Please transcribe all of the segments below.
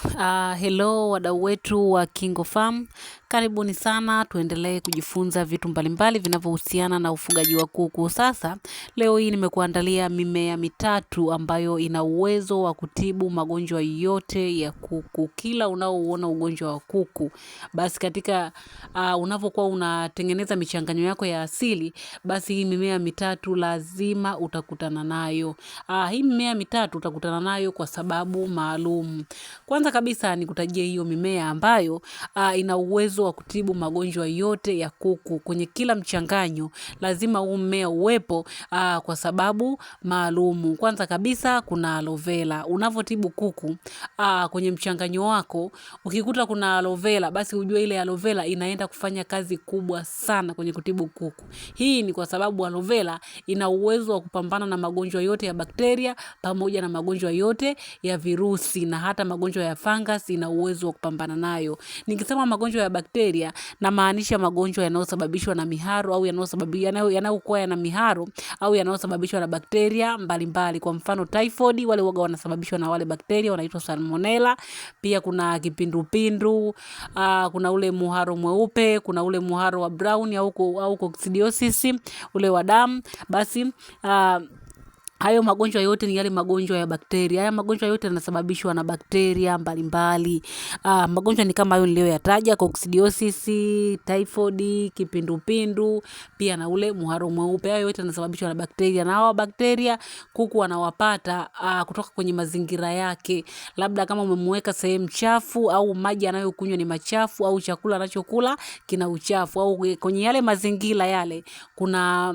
Hello wadau wetu wa KingoFarm. Karibuni sana, tuendelee kujifunza vitu mbalimbali vinavyohusiana na ufugaji wa kuku. Sasa leo hii nimekuandalia mimea mitatu ambayo ina uwezo wa kutibu magonjwa yote ya kuku. Kila unaoona ugonjwa wa kuku, basi katika unapokuwa unatengeneza michanganyo yako ya asili, basi hii mimea mitatu lazima utakutana nayo. Hii mimea mitatu utakutana nayo kwa sababu maalum. Kwanza kabisa nikutajie hiyo mimea ambayo ina uwezo wa kutibu magonjwa yote ya kuku. Kwenye kila mchanganyo lazima huu mmea uwepo kwa sababu maalumu. Kwanza kabisa kuna aloe vera. Unavotibu kuku kwenye mchanganyo wako, ukikuta kuna aloe vera, basi ujue ile aloe vera inaenda kufanya kazi kubwa sana kwenye kutibu kuku. Hii ni kwa sababu aloe vera ina uwezo wa kupambana na magonjwa yote ya bakteria pamoja na magonjwa yote ya virusi, na hata magonjwa ya fungus ina uwezo wa kupambana nayo. Nikisema magonjwa ya bakteria, na maanisha magonjwa yanayosababishwa na miharo au yanayokuwa yana miharo au yanayosababishwa na bakteria mbalimbali. Kwa mfano typhoid, wale waga wanasababishwa na wale bakteria wanaitwa salmonella. Pia kuna kipindupindu, kuna ule muharo mweupe, kuna ule muharo wa brown au coccidiosis, ule wa damu. Basi hayo magonjwa yote ni yale magonjwa ya bakteria. Haya magonjwa yote yanasababishwa na bakteria mbalimbali. Magonjwa ni kama hayo niliyoyataja: coccidiosis, typhoid, kipindupindu, pia na ule muharo mweupe. Hayo yote yanasababishwa na bakteria, na hawa bakteria kuku wanawapata kutoka kwenye mazingira yake. Labda kama umemweka sehemu chafu, au maji anayokunywa ni machafu, au chakula anachokula kina uchafu, au kwenye yale mazingira yale kuna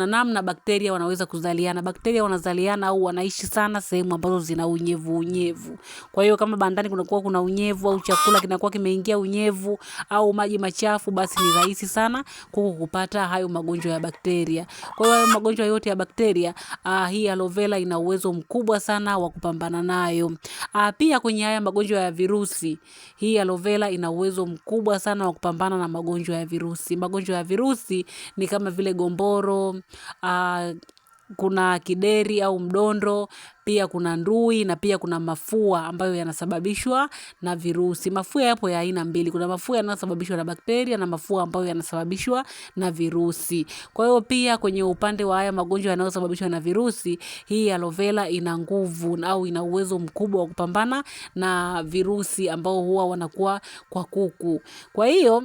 namna bakteria wanaweza kuzaliana. Bakteria wanazaliana au wanaishi sana sehemu ambazo zina unyevu. Kwa hiyo kama bandani kuna unyevu, au chakula kinakuwa kimeingia unyevu, au maji machafu, basi ni rahisi sana kuku kupata hayo magonjwa ya bakteria. Kwa hiyo hayo magonjwa yote ya bakteria, hii aloe vera ina uwezo mkubwa sana wa kupambana nayo. Pia kwenye haya magonjwa ya virusi, hii aloe vera ina uwezo mkubwa sana wa kupambana na magonjwa ya virusi. Magonjwa ya virusi ni kama vile gomboro, kuna kideri au mdondo, pia kuna ndui, na pia kuna mafua ambayo yanasababishwa na virusi. Mafua yapo ya aina mbili. Kuna mafua yanayosababishwa na bakteria na mafua ambayo yanasababishwa na virusi. Kwa hiyo pia kwenye upande wa haya magonjwa yanayosababishwa na virusi, hii aloe vera ina nguvu au ina uwezo mkubwa wa kupambana na virusi ambao huwa wanakuwa kwa kuku. Kwa hiyo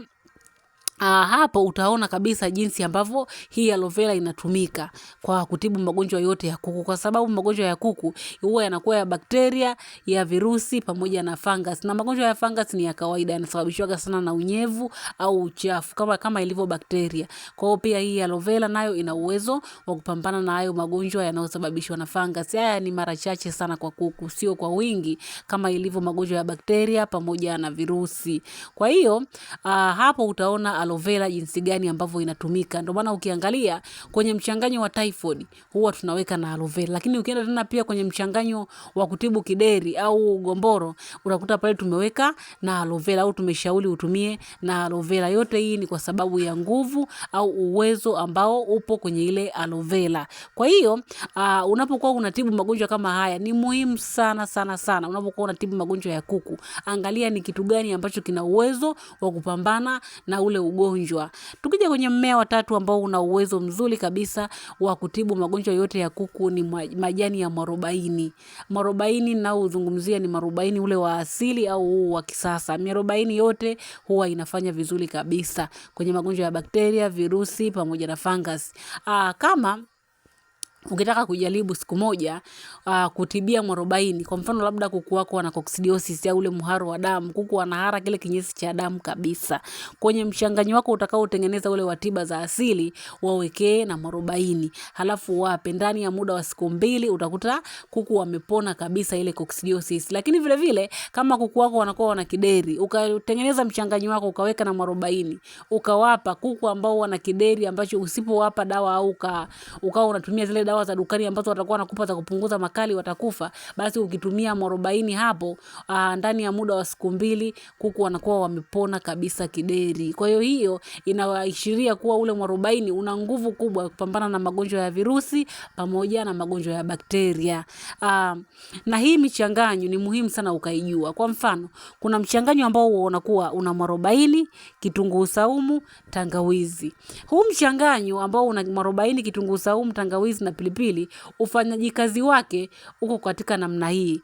hapo utaona kabisa jinsi ambavyo hii aloe vera inatumika kwa kutibu magonjwa yote ya kuku, kwa sababu magonjwa ya kuku huwa yanakuwa ya bakteria, ya virusi pamoja na fungus. Na magonjwa ya fungus ni ya kawaida, yanasababishwa sana na unyevu au uchafu kama ilivyo bakteria. Kwa hiyo pia hii aloe vera nayo ina uwezo wa kupambana na hayo magonjwa yanayosababishwa na fungus. Haya ni mara chache sana kwa kuku, sio kwa wingi kama ilivyo magonjwa ya bakteria pamoja na virusi. Kwa hiyo hapo utaona aloe vera jinsi gani ambavyo inatumika. Ndio maana ukiangalia kwenye mchanganyo wa typhoid huwa tunaweka na aloe vera, lakini ukienda tena pia kwenye mchanganyo wa kutibu kideri au gomboro, unakuta pale tumeweka na aloe vera, au tumeshauri utumie na aloe vera. Yote hii ni kwa sababu ya nguvu au uwezo ambao upo kwenye ile aloe vera. Kwa hiyo unapokuwa unatibu magonjwa kama haya, ni muhimu sana sana sana unapokuwa unatibu magonjwa ya kuku, angalia ni kitu gani ambacho kina uwezo wa kupambana na ule ugonjwa. Tukija kwenye mmea wa tatu ambao una uwezo mzuri kabisa wa kutibu magonjwa yote ya kuku, ni majani ya mwarobaini. Mwarobaini nao uzungumzia ni mwarobaini ule wa asili au wa kisasa. Mwarobaini yote huwa inafanya vizuri kabisa kwenye magonjwa ya bakteria, virusi pamoja na fungus. Kama ukitaka kujaribu siku moja kutibia mwarobaini, kwa mfano labda kuku wako wana coccidiosis au ule muharo wa damu, kuku wanahara kile kinyesi cha damu kabisa, kwenye mchanganyo wako utakao utengeneza ule wa tiba za asili, wawekee na mwarobaini, halafu wape ndani ya muda wa siku 2, utakuta kuku wamepona kabisa ile coccidiosis. Lakini vile vile kama kuku wako wanakuwa wana kideri, ukatengeneza mchanganyo wako ukaweka na mwarobaini, ukawapa kuku ambao wana kideri, ambacho usipowapa dawa au ukao unatumia zile dawa dawa za dukani ambazo watakuwa wanakupa za kupunguza makali watakufa, basi ukitumia mwarobaini hapo ndani ya muda wa siku 2 kuku wanakuwa wamepona kabisa kideri. Kwa hiyo inaashiria kuwa ule mwarobaini una nguvu kubwa ya kupambana na magonjwa ya virusi pamoja na magonjwa ya bakteria. Na hii michanganyo ni muhimu sana ukaijua. Kwa mfano, kuna mchanganyo ambao unakuwa una mwarobaini, kitunguu saumu, tangawizi. Huu mchanganyo ambao una mwarobaini, kitunguu saumu, tangawizi na pilipili, ufanyaji kazi wake uko katika namna hii.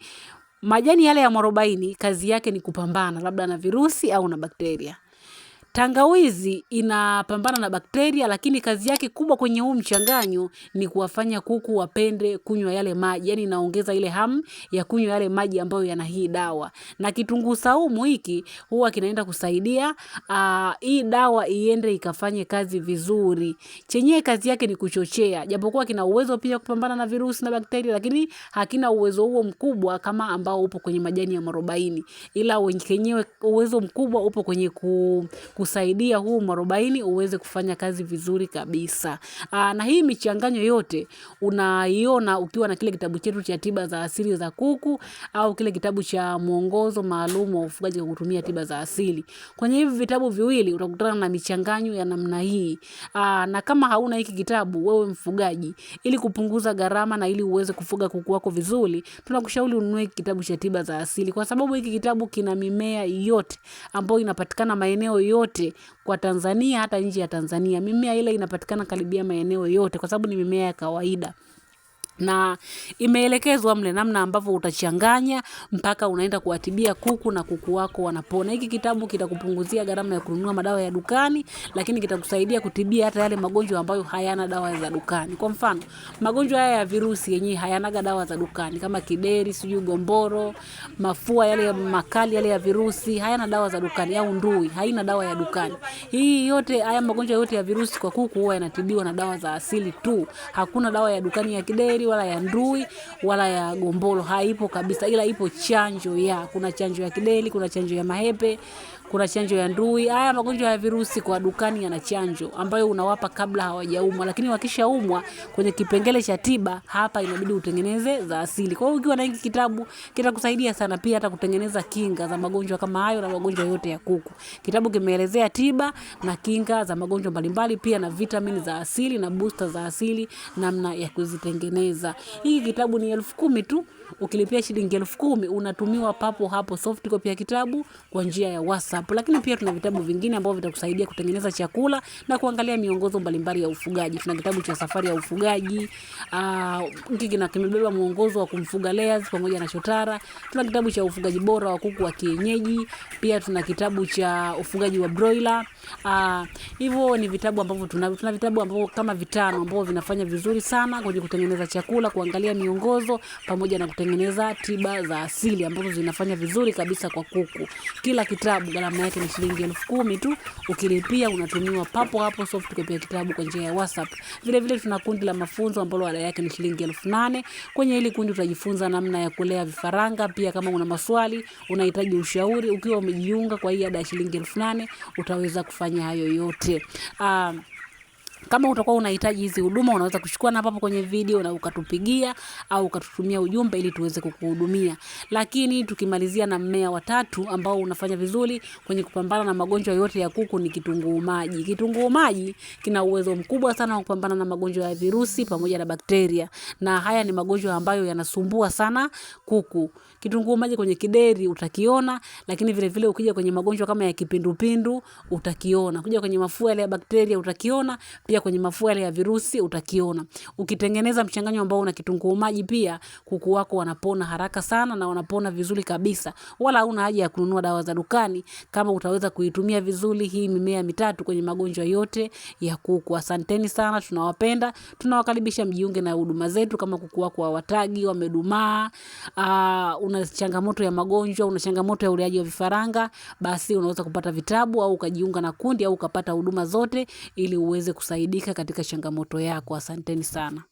Majani yale ya mwarobaini kazi yake ni kupambana labda na virusi au na bakteria. Tangawizi inapambana na bakteria, lakini kazi yake kubwa kwenye huu mchanganyo ni kuwafanya kuku wapende kunywa yale maji. Yani inaongeza ile hamu ya kunywa yale maji ambayo yana hii dawa. Na kitunguu saumu hiki huwa kinaenda kusaidia hii dawa iende ikafanye kazi vizuri. Chenye kazi yake ni kuchochea. Japokuwa kina uwezo pia kupambana na virusi na bakteria, lakini hakina uwezo huo mkubwa kama ambao upo kwenye majani ya mwarobaini. Ila wenyewe uwezo mkubwa upo kwenye kusaidia huu mwarobaini uweze kufanya kazi vizuri kabisa. Na hii michanganyo yote unaiona ukiwa na kile kitabu chetu cha tiba za asili za kuku au kile kitabu cha mwongozo maalum wa ufugaji kwa kutumia tiba za asili. Kwenye hivi vitabu viwili utakutana na michanganyo ya namna hii. Na kama hauna hiki kitabu wewe mfugaji, ili kupunguza gharama na ili uweze kufuga kuku wako vizuri, tunakushauri ununue kitabu cha tiba za asili, kwa sababu hiki kitabu kina mimea yote ambayo inapatikana maeneo yote kwa Tanzania, hata nje ya Tanzania. Mimea ile inapatikana karibia maeneo yote kwa sababu ni mimea ya kawaida. Na imeelekezwa mle namna ambavyo utachanganya mpaka unaenda kuwatibia kuku na kuku wako wanapona. Hiki kitabu kitakupunguzia gharama ya kununua madawa ya dukani, lakini kitakusaidia kutibia hata yale magonjwa ambayo hayana dawa za dukani. Kwa mfano, magonjwa haya ya virusi yenyewe hayanaga dawa za dukani, kama kideri, sijui gomboro, mafua yale makali yale ya virusi hayana dawa za dukani, au ndui haina dawa ya dukani. Hii yote, haya magonjwa yote ya virusi kwa kuku huwa yanatibiwa na dawa za asili tu. Hakuna dawa ya dukani ya kideri wala ya ndui wala ya gombolo, haipo kabisa. Ila ipo chanjo kuna chanjo ya kideri, kuna chanjo ya mahepe, kuna chanjo ya ndui. Haya magonjwa ya virusi kwa dukani yana chanjo ambayo unawapa kabla hawajaumwa, lakini wakishaumwa kwenye kipengele cha tiba hapa inabidi utengeneze za asili. Kwa hiyo ukiwa na hiki kitabu kitakusaidia sana pia hata kutengeneza kinga za magonjwa kama hayo na magonjwa yote ya kuku. Kitabu kimeelezea tiba na kinga za magonjwa mbalimbali, pia na vitamini za asili na booster za asili, namna ya kuzitengeneza. Hiki kitabu ni 10,000 tu. Ukilipia shilingi 10,000 unatumiwa papo hapo soft copy ya kitabu kwa njia ya WhatsApp. Lakini pia tuna vitabu vingine ambavyo vitakusaidia kutengeneza chakula na kuangalia miongozo mbalimbali ya ufugaji. Tuna kitabu cha safari ya ufugaji, hiki kimebeba mwongozo wa kumfuga layers pamoja na chotara. Tuna kitabu cha ufugaji bora wa kuku wa kienyeji, pia tuna kitabu cha ufugaji wa broiler. Hivyo ni vitabu ambavyo tuna vitabu ambavyo kama 5 ambavyo vinafanya vizuri sana kwenye kutengeneza chakula, kuangalia miongozo pamoja na kutengeneza tiba za asili ambazo zinafanya vizuri kabisa kwa kuku. Kila kitabu gharama yake ni shilingi 10,000 tu. Ukilipia unatumiwa papo hapo soft copy ya kitabu kwa njia ya WhatsApp. Vile vile tuna kundi la mafunzo ambalo ada yake ni shilingi 8,000. Kwenye hili kundi utajifunza namna ya kulea vifaranga. Pia kama una maswali, unahitaji ushauri, ukiwa umejiunga kwa hii ada ya shilingi 8,000 utaweza kufanya hayo yote. Kama utakuwa unahitaji hizi huduma unaweza kuchukua namba hapo kwenye video na ukatupigia au ukatutumia ujumbe ili tuweze kukuhudumia. Lakini tukimalizia na mmea wa 3 ambao unafanya vizuri kwenye kupambana na magonjwa yote ya kuku ni kitunguu maji. Kitunguu maji kina uwezo mkubwa sana wa kupambana na magonjwa ya virusi pamoja na bakteria. Na haya ni magonjwa ambayo yanasumbua sana kuku. Kitunguu maji kwenye kideri utakiona, lakini vile vile ukija kwenye magonjwa kama ya kipindupindu utakiona. Ukija kwenye mafua yale ya bakteria utakiona, pia kwenye mafua yale ya virusi utakiona. Ukitengeneza mchanganyo ambao una kitunguu maji, pia kuku wako wanapona haraka sana na wanapona vizuri kabisa. Wala huna haja ya kununua dawa za dukani kama utaweza kuitumia vizuri hii mimea 3 kwenye magonjwa yote ya kuku. Asanteni sana, tunawapenda. Tunawakaribisha mjiunge na huduma zetu kama kuku wako hawatagi, wamedumaa, una changamoto ya magonjwa, una changamoto ya uleaji wa vifaranga, basi unaweza kupata vitabu au ukajiunga na kundi au ukapata huduma zote ili uweze kusaidika katika changamoto yako. Asanteni sana.